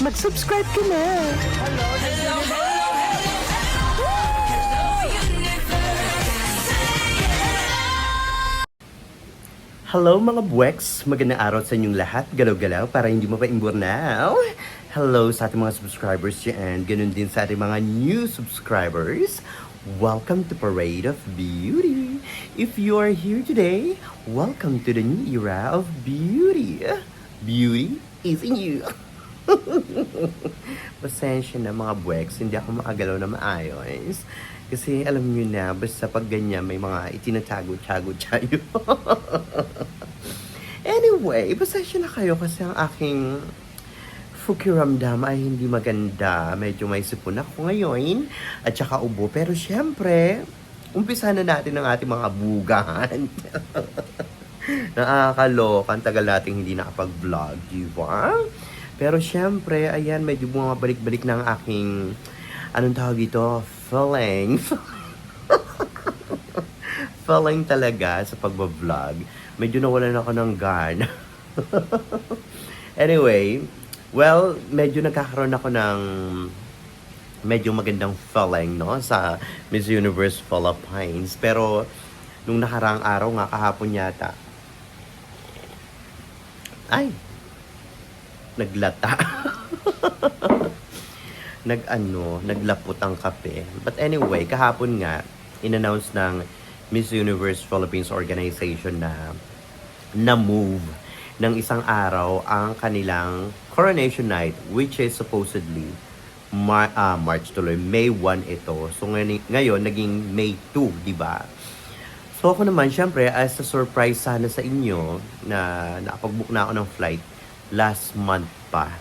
mag-subscribe ka na. Hello mga buweks! Magandang araw sa inyong lahat. Galaw-galaw para hindi mo pa imburnaw. Hello sa ating mga subscribers dyan. Ganun din sa ating mga new subscribers. Welcome to Parade of Beauty. If you are here today, welcome to the new era of beauty. Beauty is in you. Pasensya na mga buweks, hindi ako makagalaw na maayos. Kasi alam nyo na, basta pag ganyan, may mga itinatago-tago tayo. Anyway, pasensya na kayo kasi ang aking fukiramdam ay hindi maganda. Medyo may sipon ako ngayon at saka ubo. Pero syempre, umpisa na natin ang ating mga bugahan. Nakakaloka, ang tagal nating hindi nakapag-vlog, di ba? Pero syempre, ayan, medyo bumabalik-balik na ang aking, anong tawag dito? Feeling. Feeling talaga sa pagbablog. Medyo nawalan ako ng gana. Anyway, well, medyo nagkakaroon ako ng medyo magandang feeling, no? Sa Miss Universe Philippines. Pero, nung nakaraang araw nga, kahapon yata, ay, naglata. Naglapot ang kape. But anyway, kahapon nga, in-announce ng Miss Universe Philippines Organization na move ng isang araw ang kanilang coronation night, which is supposedly March tuloy, May 1 ito. So ngayon, naging May 2, di ba? So ako naman, syempre, as a surprise sana sa inyo, na nakapag-book na ako ng flight last month pa.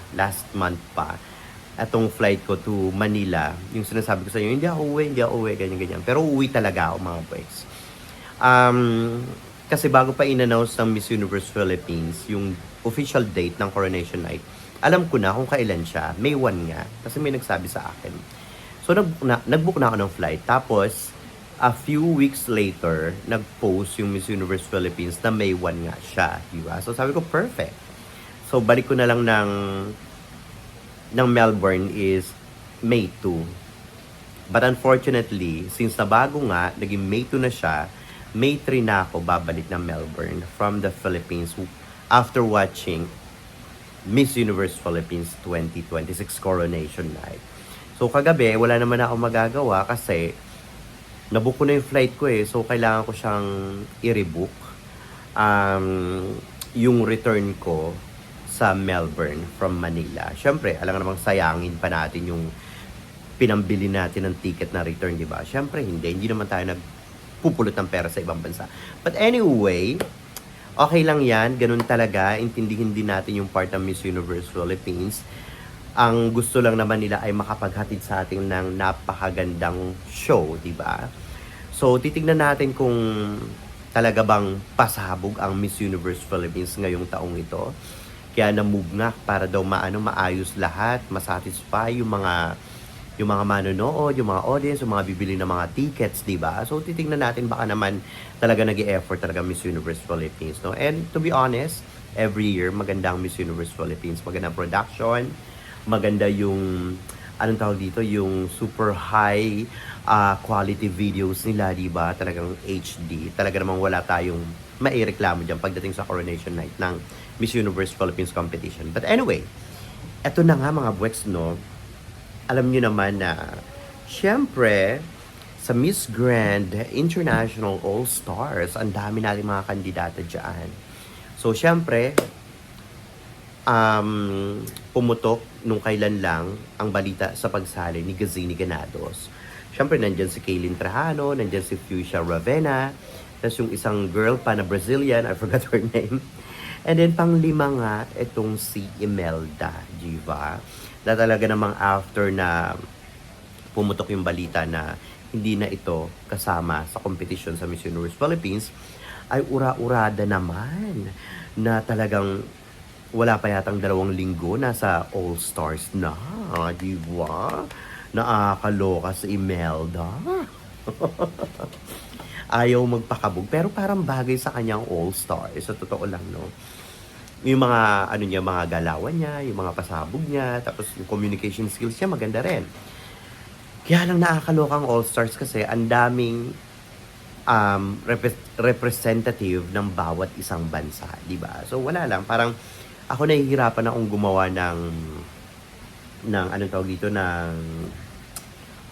Atong flight ko to Manila, yung sinasabi ko sa inyo, hindi ako uwi, ganyan. Pero uwi talaga ako, mga boys. Kasi bago pa in-announce ng Miss Universe Philippines, yung official date ng coronation night, alam ko na kung kailan siya. May 1 nga, kasi may nagsabi sa akin. So, nag-book na ako ng flight. Tapos, a few weeks later, nag-post yung Miss Universe Philippines na May 1 nga siya, diba? So, sabi ko, perfect. So, balik ko na lang ng Melbourne is May 2. But unfortunately, since nabago nga, naging May 2 na siya, May 3 na ako babalik ng Melbourne from the Philippines after watching Miss Universe Philippines 2026 Coronation Night. So kagabi, wala naman ako magagawa kasi nabook ko na yung flight ko eh. So kailangan ko siyang i-rebook. Yung return ko sa Melbourne from Manila. Siyempre, alam nga namang sayangin pa natin yung pinambili natin ng ticket na return, di ba? Siyempre, hindi naman tayo nagpupulot ng pera sa ibang bansa. But anyway, okay lang yan. Ganun talaga. Intindihin din natin yung part ng Miss Universe Philippines. Ang gusto lang naman nila ay makapaghatid sa atin ng napakagandang show, di ba? So, titignan natin kung talaga bang pasabog ang Miss Universe Philippines ngayong taong ito. Kaya na-move nga para daw maayos lahat, masatisfy yung mga manonood, yung mga audience, yung mga bibili ng mga tickets, di ba? So titingnan natin baka naman talaga nag-e-effort talaga Miss Universe Philippines, no? And to be honest, every year maganda ang Miss Universe Philippines, magandang production, maganda yung anong tawag dito, yung super high quality videos nila, di ba? Talagang HD. Talaga namang wala tayong maireklamo diyan pagdating sa coronation night ng Miss Universe Philippines competition. But anyway, eto na nga mga buweks, no? Alam niyo naman na, syempre, sa Miss Grand International All-Stars, ang dami natin mga kandidata dyan. So, syempre, pumutok nung kailan lang ang balita sa pagsali ni Gazini Ganados. Syempre, nandyan si Kaylin Trajano, nandyan si Fuchsia Ravena, tapos yung isang girl pa na Brazilian, I forgot her name. And then, panglima nga, itong si Imelda, diba? Na talaga namang after na pumutok yung balita na hindi na ito kasama sa competition sa Miss Universe Philippines, ay ura-urada naman na talagang wala pa yatang 2 linggo, nasa All-Stars na, diba? Nakakaloka si Imelda. Ayaw magpakabog, pero parang bagay sa kanyang All-Stars, sa totoo lang, no? yung mga ano niya, mga galawan niya, yung mga pasabog niya, tapos yung communication skills niya maganda rin. Kaya lang nakakalokang All-Stars kasi ang daming representative ng bawat isang bansa, di ba? So wala lang, parang ako nahihirapan akong gumawa ng anong tawag dito, ng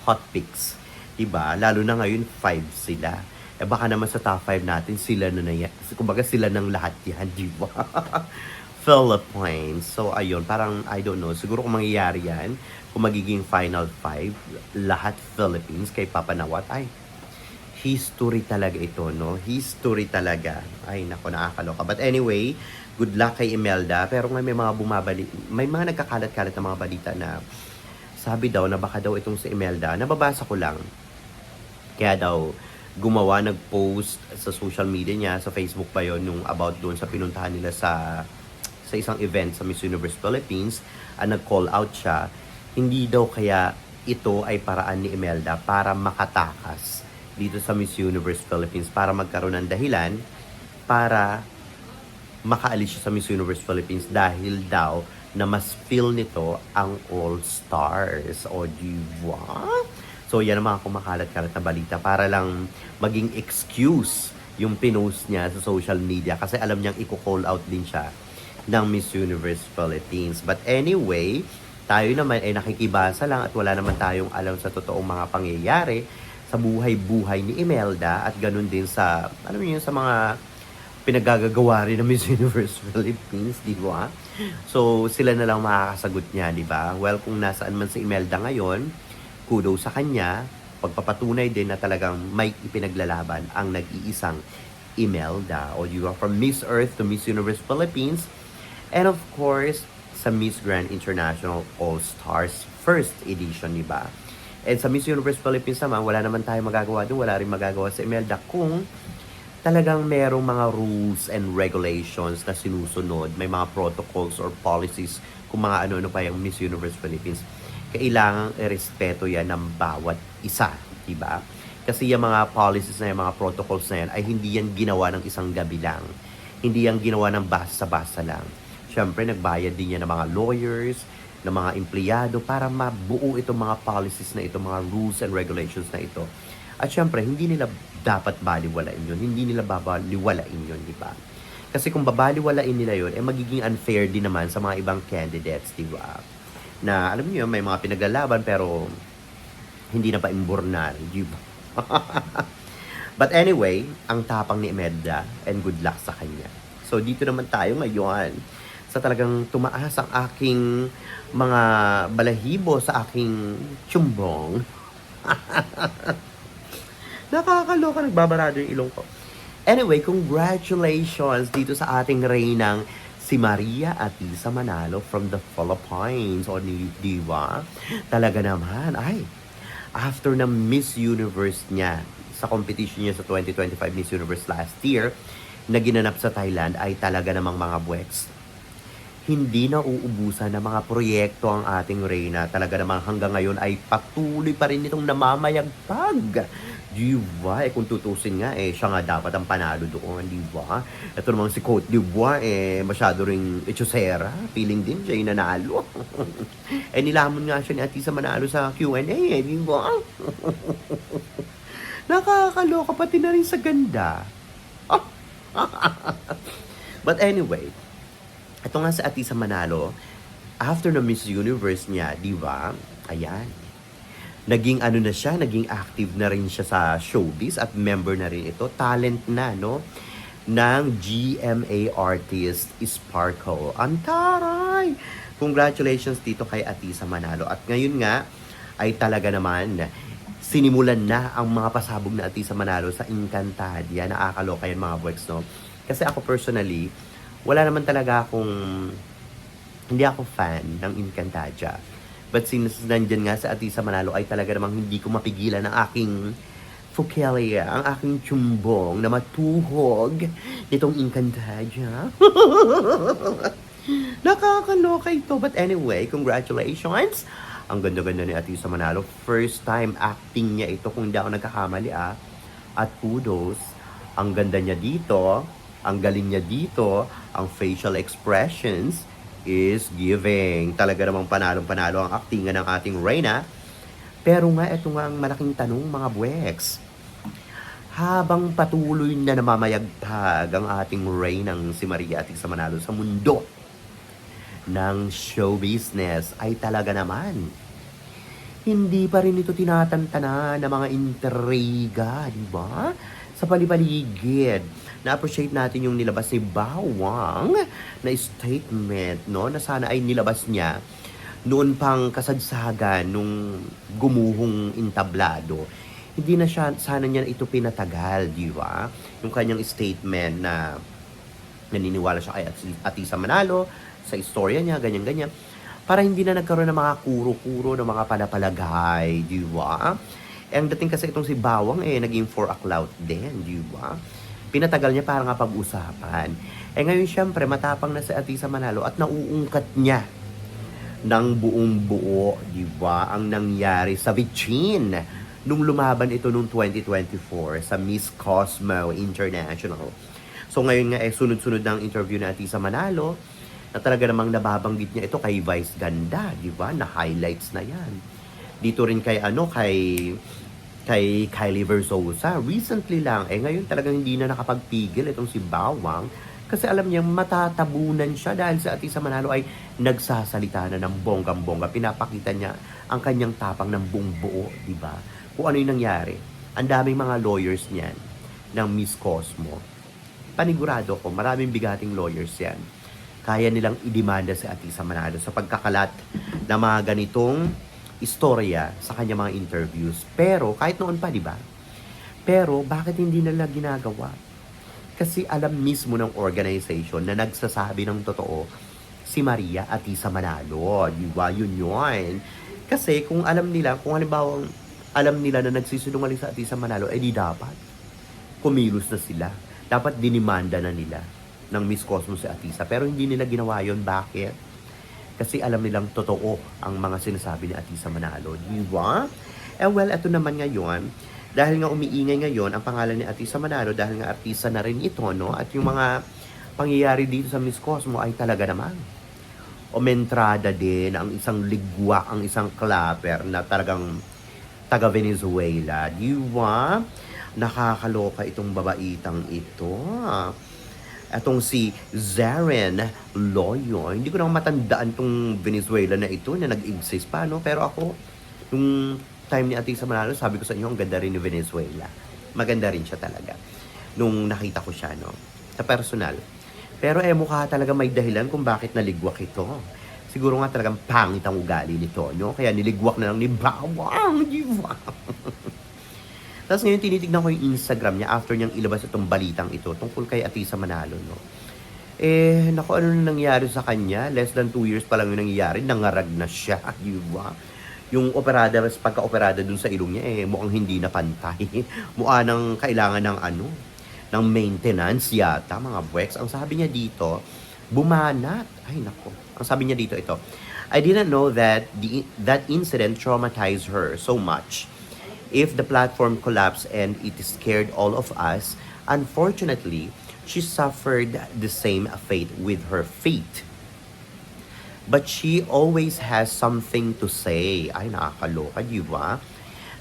hot picks. Diba? Lalo na ngayon, 5 sila. Eh baka naman sa top 5 natin, sila na yan. Kumbaga sila ng lahat yan, di ba? Philippines. So, ayun, parang, I don't know, siguro kung mangyayari yan, kung magiging final 5, lahat Philippines, kay Papa Nawat, ay, history talaga ito, no? History talaga. Ay, nako, nakakaloka. But anyway, good luck kay Imelda. Pero nga may mga may mga nagkakalat-kalat na mga balita na sabi daw na baka daw itong si Imelda, nababasa ko lang. Kaya daw, gumawa, nag-post sa social media niya, sa Facebook pa yon yung about doon sa pinuntahan nila sa isang event sa Miss Universe Philippines, nag-call out siya. Hindi daw kaya ito ay paraan ni Imelda para makatakas dito sa Miss Universe Philippines, para magkaroon ng dahilan para makaalis siya sa Miss Universe Philippines dahil daw na mas feel nito ang All-Stars. O diba? So yan ang mga kumakalat-kalat na balita para lang maging excuse yung pinost niya sa social media kasi alam niyang i-call out din siya ng Miss Universe Philippines. But anyway, tayo naman ay nakikibasa lang at wala naman tayong alam sa totoong mga pangyayari sa buhay-buhay ni Imelda at ganun din sa, alam niyo, sa mga pinagagagawa rin ng Miss Universe Philippines, di ba? So, sila na lang makakasagot niya, di ba? Well, kung nasaan man si Imelda ngayon, kudos sa kanya, pagpapatunay din na talagang may ipinaglalaban ang nag-iisang Imelda. O you are from Miss Earth to Miss Universe Philippines, and of course, sa Miss Grand International All-Stars First Edition, di ba? And sa Miss Universe Philippines naman, wala naman tayo magagawa doon, wala rin magagawa sa Imelda kung talagang merong mga rules and regulations na sinusunod, may mga protocols or policies, kung mga ano-ano pa yung Miss Universe Philippines. Kailangang irespeto yan ng bawat isa, di ba? Kasi yung mga policies na yung mga protocols na yan ay hindi yan ginawa ng isang gabi lang. Hindi yan ginawa ng basta-basta lang. Siyempre, nagbayad din yan ng mga lawyers, ng mga empleyado para mabuo itong mga policies na ito, mga rules and regulations na ito. At syempre, hindi nila dapat baliwalain yun. Hindi nila babaliwalain yun, di ba? Kasi kung babaliwalain nila yun, magiging unfair din naman sa mga ibang candidates, di ba? Na, alam niyo, may mga pinaglalaban pero hindi na pa imbornal, di ba? But anyway, ang tapang ni Imelda and good luck sa kanya. So, dito naman tayo ngayon sa talagang tumaas ang aking mga balahibo sa aking tsumbong. Nakakaloka, nagbabarado yung ilong ko. Anyway, congratulations dito sa ating reynang si Maria Atisa Manalo from the Philippines. O di ba? Talaga naman, ay, after na Miss Universe niya, sa competition niya sa 2025 Miss Universe last year, na ginanap sa Thailand, ay talaga namang mga buweks. Hindi na uubusan ng mga proyekto ang ating reyna. Talaga namang hanggang ngayon ay patuloy pa rin itong namamayagpag. Diba? Kung tutusin nga, siya nga dapat ang panalo doon, diba? Ito namang si Cote d'Ivoire, masyado ring echosera. Feeling din siya yung nanalo. Nilamon nga siya ni Atisa Manalo sa Q&A, diba? Nakakaloka, pati na rin sa ganda. But anyway, ito nga sa Atisa Manalo, after na Miss Universe niya, di ba? Ayan. Naging ano na siya, naging active na rin siya sa showbiz at member na rin ito. Talent na, no? Ng GMA artist Sparkle. Ang taray! Congratulations dito kay Atisa Manalo. At ngayon nga, ay talaga naman, sinimulan na ang mga pasabog na Atisa Manalo sa Encantadia. Nakakaloka yan mga boys, no? Kasi ako personally, wala naman talaga akong, hindi ako fan ng Encantadia. But since nandyan nga sa Atisa Manalo ay talaga namang hindi ko mapigilan ang aking Fukelia, ang aking tsumbong na matuhog nitong Encantadia. Nakakaloka ito. But anyway, congratulations! Ang ganda-ganda ni Atisa Manalo. First time acting niya ito kung hindi ako nagkakamali At kudos, ang ganda niya dito. Ang galing niya dito, ang facial expressions is giving. Talaga namang panalong-panalo ang aktingan ng ating Reyna. Pero nga, ito nga ang malaking tanong mga buweks. Habang patuloy na namamayagpag ang ating Reynang si Maria Atisa Manalo sa mundo ng show business, ay talaga naman hindi pa rin ito tinatantana ng mga intriga, di ba? Sa palipaligid. Na-appreciate natin yung nilabas ni Bawang na statement, no? Na sana ay nilabas niya noon pang kasadsagan nung gumuhong entablado. Hindi na siya, sana niya ito pinatagal, di ba? Yung kanyang statement na naniniwala siya kay Atisa Manalo, sa istorya niya, ganyan-ganyan. Para hindi na nagkaroon ng mga kuro-kuro, ng mga palapalagay, di ba? Ang dating kasi itong si Bawang naging for a clout din, di ba? Pinatagal niya para nga pag-usapan. Ngayon syempre, matapang na si Atisa Manalo at nauungkat niya ng buong buo, di ba? Ang nangyari sa Vichin nung lumaban ito noong 2024 sa Miss Cosmo International. So ngayon nga sunod-sunod ng interview na Atisa Manalo, na talaga namang nababanggit niya ito kay Vice Ganda, di ba? Na highlights na yan. Dito rin kay kay Kylie Versosa. Recently lang, ngayon talagang hindi na nakapagpigil itong si Bawang kasi alam niya matatabunan siya dahil sa Atisa Manalo ay nagsasalita na ng bonggang-bongga. Pinapakita niya ang kanyang tapang ng buong buo, di ba? Kung ano yung nangyari. Ang daming mga lawyers niyan ng Miss Cosmo. Panigurado ko, maraming bigating lawyers yan. Kaya nilang idemanda si Atisa Manalo sa pagkakalat ng mga ganitong istorya sa kanya mga interviews. Pero, kahit noon pa, di ba? Pero, bakit hindi nila ginagawa? Kasi alam mismo ng organization na nagsasabi ng totoo si Maria Atisa Manalo. Di ba? Yun. Kasi kung alam nila, kung halimbawa alam nila na nagsisinungaling sa Atisa Manalo, di dapat kumilos na sila. Dapat dinimanda na nila ng Miss Cosmo si Atisa. Pero hindi nila ginawa yun. Bakit? Kasi alam nilang totoo ang mga sinasabi ni Atisa Manalo. Di ba? Well, ito naman ngayon, dahil nga umiingay ngayon ang pangalan ni Atisa Manalo, dahil nga artista na rin ito, no? At yung mga pangyayari dito sa Miss Cosmo ay talaga naman umentrada din ang isang ligwa, ang isang clapper na talagang taga Venezuela. Di ba? Nakakaloka itong babaitang ito. Etong si Zaren Loyo. Hindi ko naman matandaan tong Venezuela na ito na nag-exist pa, no? Pero ako, nung time ni Atisa Manalo, sabi ko sa inyo, ang ganda rin ni Venezuela. Maganda rin siya talaga. Nung nakita ko siya, no? Sa personal. Pero mukha talaga may dahilan kung bakit naligwak ito. Siguro nga talagang pangit ang ugali nito, no? Kaya niligwak na lang ni Bawang, di ba? Tapos ngayon tinitignan ko yung Instagram niya after niyang ilabas itong balitang ito tungkol kay Atisa Manalo, no? Naku, ano na nangyari sa kanya? Less than 2 years pa lang yung nangyari, nangarag na siya, di ba? Yung operada, pagka-operada dun sa ilong niya, mukhang hindi na pantay. Mukha nang kailangan ng ng maintenance yata, mga buweks. Ang sabi niya dito, bumanat. Ay, naku. Ang sabi niya dito, ito, I didn't know that that incident traumatized her so much. If the platform collapsed and it scared all of us, unfortunately, she suffered the same fate with her feet. But she always has something to say. Ay, nakakaloka, di ba?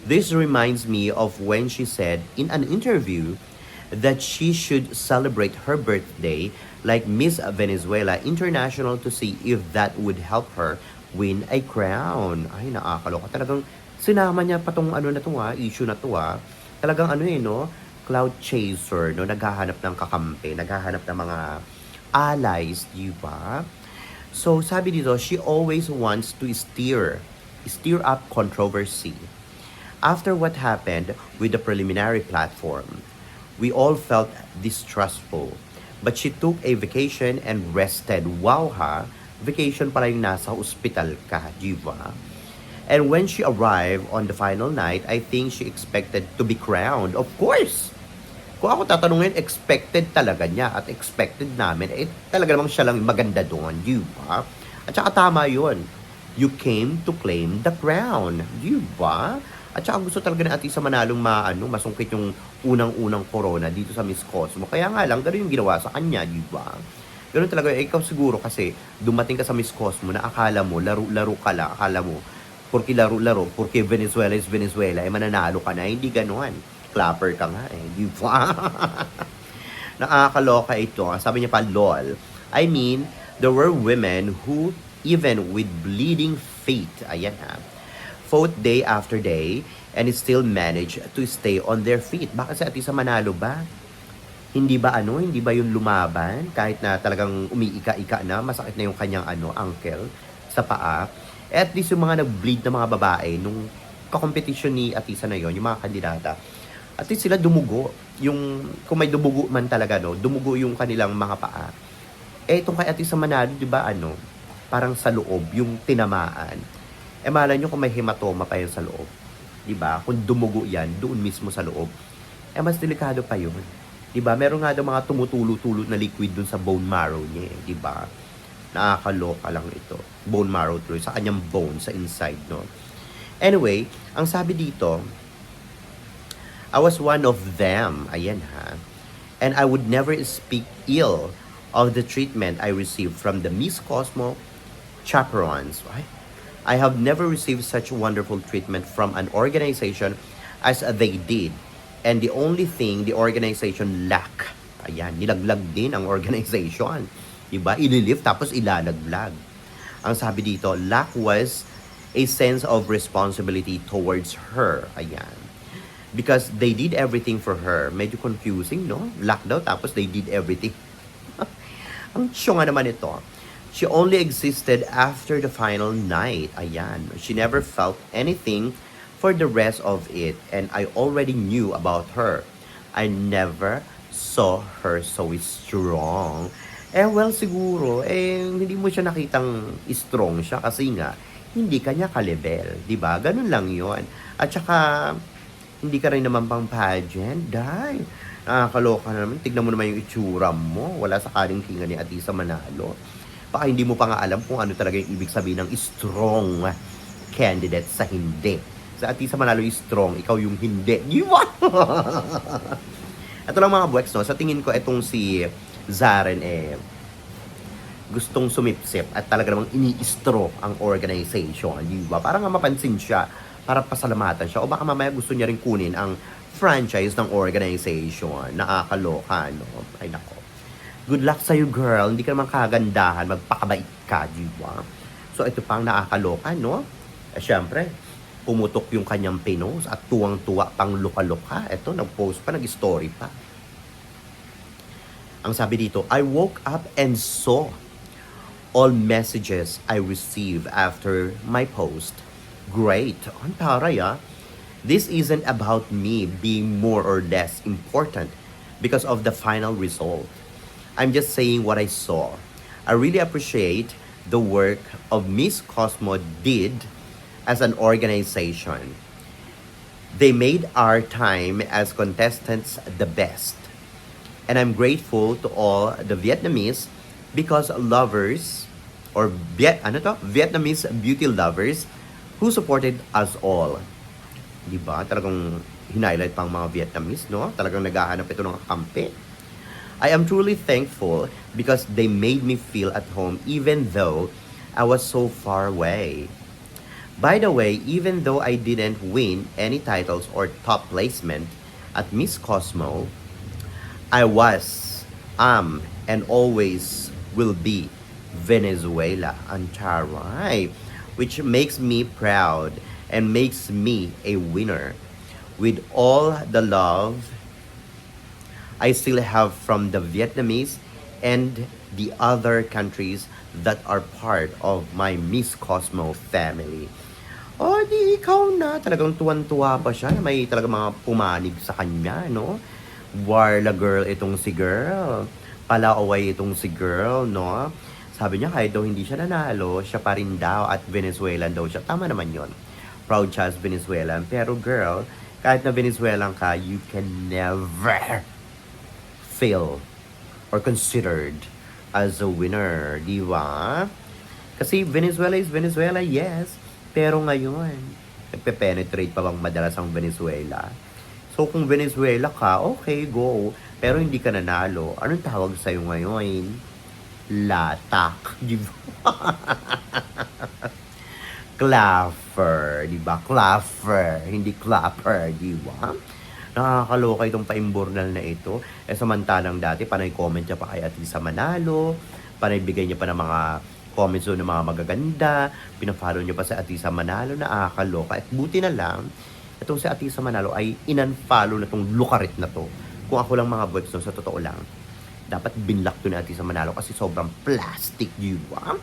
This reminds me of when she said in an interview that she should celebrate her birthday like Miss Venezuela International to see if that would help her win a crown. Ay, nakakaloka. Talagang sinama niya pa tong issue na to Talagang no? Cloud chaser, no? Naghahanap ng kakampi, naghahanap ng mga allies, di ba? So, sabi dito, she always wants to stir up controversy. After what happened with the preliminary platform, we all felt distrustful. But she took a vacation and rested. Wow ha! Vacation pala yung nasa ospital ka, di ba? And when she arrived on the final night, I think she expected to be crowned. Of course! Kung ako tatanungin, expected talaga niya at expected namin, talaga namang siya lang maganda doon, di ba? At saka tama yun. You came to claim the crown, di ba? At saka gusto talaga ni Atisa Manalong masungkit yung unang-unang corona dito sa Miss Cosmo. Kaya nga lang, gano'n yung ginawa sa kanya, di ba? Gano'n talaga. Ikaw siguro kasi dumating ka sa Miss Cosmo na akala mo, laro-laro ka lang, akala mo, porque laro-laro, porque Venezuela is Venezuela, mananalo ka na. Hindi gano'n. Clapper ka nga di ba? Nakakaloka ito. Sabi niya pa, lol. I mean, there were women who, even with bleeding feet, ayan fought day after day and still managed to stay on their feet. Bakit si Atisa Manalo ba? Hindi ba yung lumaban kahit na talagang umiika-ika na, masakit na yung kanyang ankle sa paa. At least yung mga nag-bleed na mga babae nung kakompetition ni Atisa na yon, yung mga kandidata, at least sila dumugo. Yung, kung may dumugo man talaga, dumugo yung kanilang mga paa. Itong kay Atisa Manalo, di ba parang sa loob, yung tinamaan. Malay nyo kung may hematoma pa yan sa loob. Diba? Kung dumugo yan, doon mismo sa loob. Mas delikado pa yun. Diba? Meron nga daw mga tumutulo-tulo na liquid dun sa bone marrow niya. Diba? Nakakaloka lang ito. Bone marrow tuloy. Sa kanyang bone, sa inside, no? Anyway, ang sabi dito, I was one of them. Ayan And I would never speak ill of the treatment I received from the Miss Cosmo chaperons. Right? I have never received such wonderful treatment from an organization as they did. And the only thing the organization lack, nilaglag din ang organization. Diba? Ililift tapos ilalaglag. Ang sabi dito, lack was a sense of responsibility towards her. Because they did everything for her. Medyo confusing, no? Lack daw tapos they did everything. Ang syunga naman ito. She only existed after the final night. She never felt anything for the rest of it. And I already knew about her. I never saw her so strong. Well, siguro, hindi mo siya nakitang strong siya kasi nga, hindi kanya ka-level. Diba? Ganun lang yon. At saka, hindi ka rin naman pang pageant. Dahil, nakakaloka na naman. Tignan mo naman yung itsura mo. Wala sa karing-kinga ni Atisa Manalo. Baka hindi mo pa nga alam kung ano talaga yung ibig sabihin ng strong candidate sa hindi. Sa Atisa Manalo yung strong, ikaw yung hindi. Ito lang mga buweks, no? Sa tingin ko, itong si Zaren, gustong sumipsip at talaga namang ini-stroke ang organization. Diba? Parang nga mapansin siya, para pasalamatan siya. O baka mamaya gusto niya rin kunin ang franchise ng organization. Nakakaloka, no? Ay, nako. Good luck sa'yo, girl. Hindi ka naman kagandahan. Magpakabait ka, diba? So, ito pang nakakaloka, no? Siyempre, pumutok yung kanyang pinos at tuwang-tuwa pang luka-luka. Ito, nag-post pa, nag-story pa. Ang sabi dito, I woke up and saw all messages I received after my post. Great. Ang taray, This isn't about me being more or less important because of the final result. I'm just saying what I saw. I really appreciate the work of Miss Cosmo did as an organization. They made our time as contestants the best. And I'm grateful to all the Vietnamese because lovers or Vietnamese beauty lovers who supported us all. Diba? Talagang hinighlight pang mga Vietnamese, no? Talagang naghahanap ito ng kampi. I am truly thankful because they made me feel at home even though I was so far away. By the way, even though I didn't win any titles or top placement at Miss Cosmo, I was, am, and always will be Venezuela Antaray, which makes me proud and makes me a winner. With all the love I still have from the Vietnamese and the other countries that are part of my Miss Cosmo family. Di ikaw na. Talagang tuwan-tuwa pa siya. May talagang mga pumanig sa kanya, no? Warla girl itong si girl. Palaaway itong si girl, no? Sabi niya kahit daw hindi siya nanalo, siya pa rin daw at Venezuelan daw siya. Tama naman yon. Proud siya as Venezuelan. Pero girl, kahit na Venezuelan ka, you can never fail or considered as a winner, di ba? Kasi Venezuela is Venezuela, yes. Pero ngayon, Nagpe-penetrate pa bang madalas ang Venezuela? So kung Venezuela ka, okay, go. Pero hindi ka nanalo. Anong tawag sa'yo ngayon? Latak. Di ba? Clapper, di ba? Clapper, hindi clapper, di ba? Nakakaloka itong paimbornal na ito. Samantalang dati, panay comment niya pa kay Atisa Manalo, panay bigay niya pa ng mga comments doon ng mga magaganda, pinafollow niya pa sa Atisa Manalo, nakakaloka. At buti na lang, itong si Atisa Manalo ay in-unfollow na itong lukarit na to. Kung ako lang mga boys no, sa totoo lang, dapat binlock to ni Atisa Manalo kasi sobrang plastic, di ba?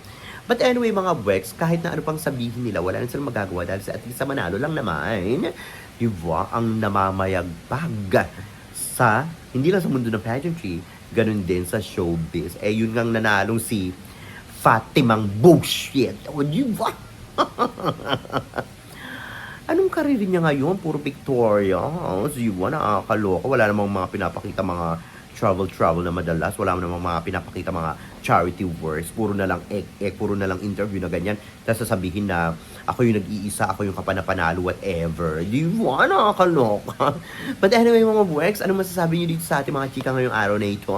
But anyway, mga Wex, kahit na ano pang sabihin nila, wala na silang magagawa dahil sa Atisa Manalo lang naman, di ba, ang namamayagpag sa, hindi lang sa mundo ng pageantry, ganun din sa showbiz. Yun ngang nanalong si Fatimang bullshit. O, di ba? Anong karir niya ngayon? Puro Victoria. Di ba? Nakakaloka. Wala namang mga pinapakita mga travel na madalas. Wala namang mga pinapakita mga charity works. Puro na lang puro na lang interview na ganyan. Tapos sasabihin na ako yung nag-iisa, ako yung kapanapanalo, whatever. Di ba? Nakakaloka. But anyway, mga buweks, ano masasabi niyo dito sa ating mga chika ngayong araw na ito?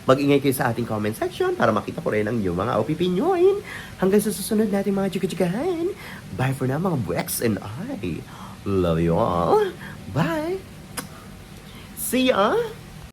Mag-ingay kayo sa ating comment section para makita ko rin ang inyong mga opinion. Hanggang sa susunod natin mga chika-chikahan. Bye for now, mga buweks, and I love you all. Bye! See ya!